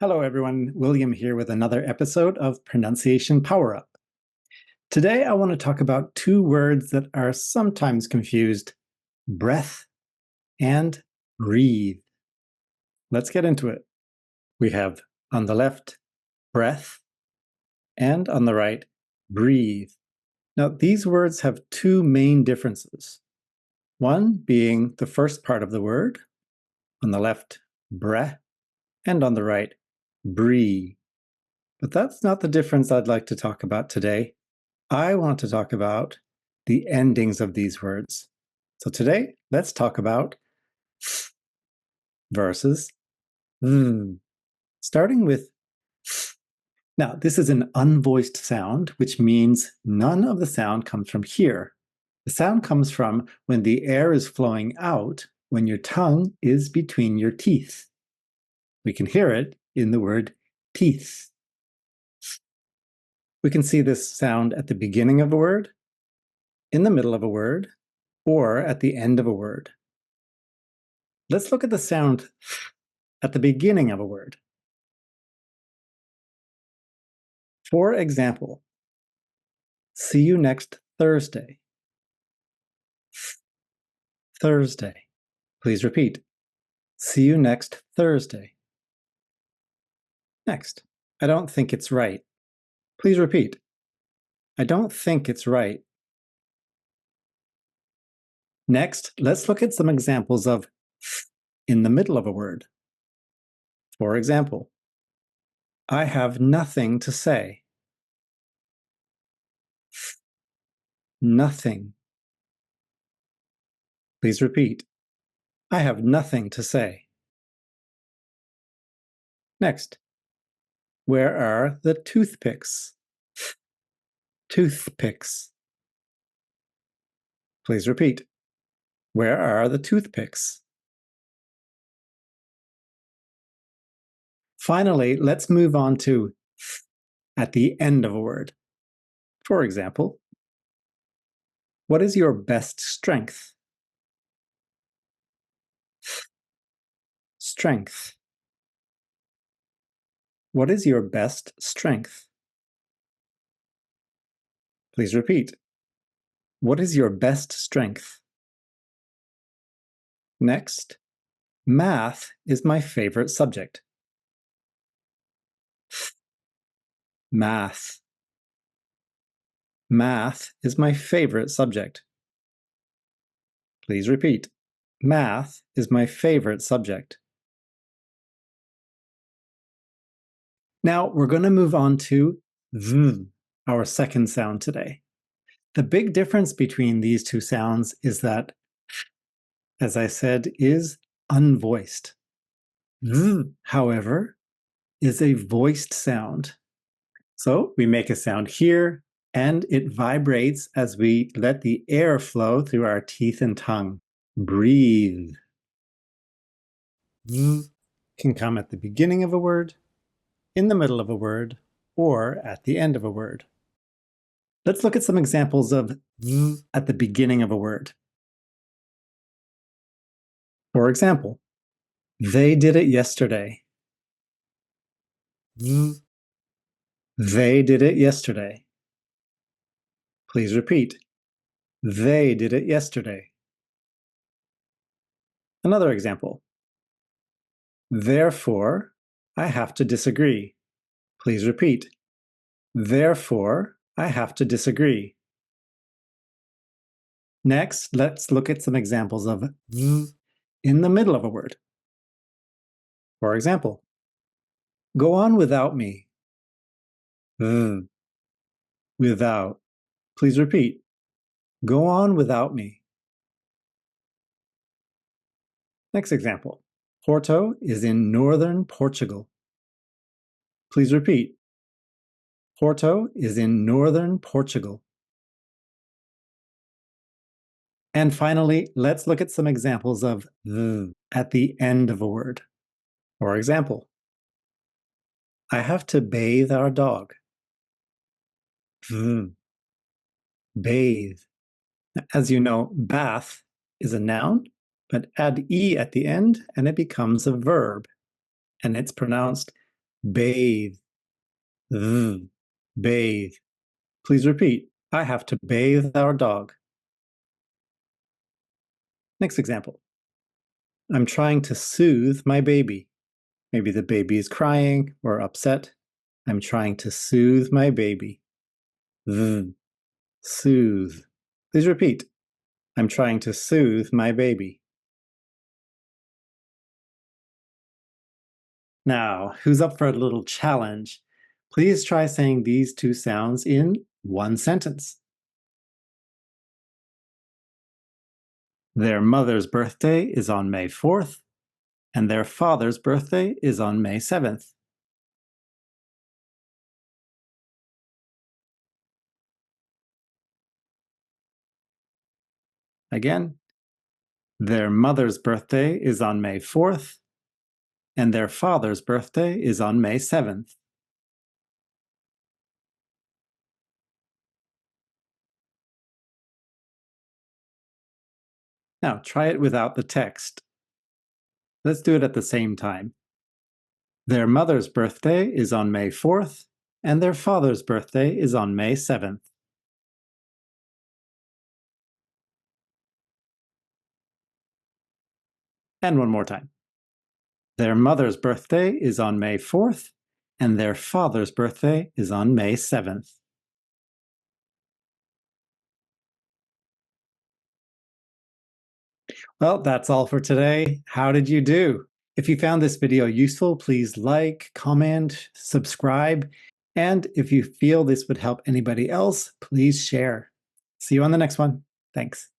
Hello, everyone. William here with another episode of Pronunciation Power Up. Today, I want to talk about two words that are sometimes confused: breath and breathe. Let's get into it. We have on the left, breath, and on the right, breathe. Now, these words have two main differences. One being the first part of the word, on the left, breh, and on the right, bree. But that's not the difference I'd like to talk about today. I want to talk about the endings of these words. So today, let's talk about versus starting with. Now, this is an unvoiced sound, which means none of the sound comes from here. The sound comes from when the air is flowing out, when your tongue is between your teeth. We can hear it in the word teeth. We can see this sound at the beginning of a word, in the middle of a word, or at the end of a word. Let's look at the sound at the beginning of a word. For example, see you next Thursday. Thursday. Please repeat. See you next Thursday. Next. I don't think it's right. Please repeat. I don't think it's right. Next, let's look at some examples of in the middle of a word. For example, I have nothing to say. Nothing. Please repeat. I have nothing to say. Next, where are the toothpicks? Toothpicks. Please repeat. Where are the toothpicks? Finally, let's move on to at the end of a word. For example, what is your best strength? Strength. What is your best strength? Please repeat. What is your best strength? Next, math is my favorite subject. Math. Math is my favorite subject. Please repeat. Math is my favorite subject. Now we're going to move on to v, our second sound today. The big difference between these two sounds is that, as I said, is unvoiced. V, however, is a voiced sound. So we make a sound here, and it vibrates as we let the air flow through our teeth and tongue. Breathe. V can come at the beginning of a word, in the middle of a word, or at the end of a word. Let's look at some examples of v at the beginning of a word. For example, they did it yesterday. V. They did it yesterday. Please repeat. They did it yesterday. Another example. Therefore, I have to disagree. Please repeat. Therefore, I have to disagree. Next, let's look at some examples of v in the middle of a word. For example, go on without me. V. Without. Please repeat. Go on without me. Next example. Porto is in northern Portugal. Please repeat. Porto is in northern Portugal. And finally, let's look at some examples of the at the end of a word. For example, I have to bathe our dog. Bathe. As you know, bath is a noun, but add e at the end and it becomes a verb, and it's pronounced bathe, bathe. Please repeat. I have to bathe our dog. Next example. I'm trying to soothe my baby. Maybe the baby is crying or upset. I'm trying to soothe my baby. Soothe. Please repeat. I'm trying to soothe my baby. Now, who's up for a little challenge? Please try saying these two sounds in one sentence. Their mother's birthday is on May 4th, and their father's birthday is on May 7th. Again, their mother's birthday is on May 4th, and their father's birthday is on May 7th. Now, try it without the text. Let's do it at the same time. Their mother's birthday is on May 4th, and their father's birthday is on May 7th. And one more time. Their mother's birthday is on May 4th, and their father's birthday is on May 7th. Well, that's all for today. How did you do? If you found this video useful, please like, comment, subscribe, and if you feel this would help anybody else, please share. See you on the next one. Thanks.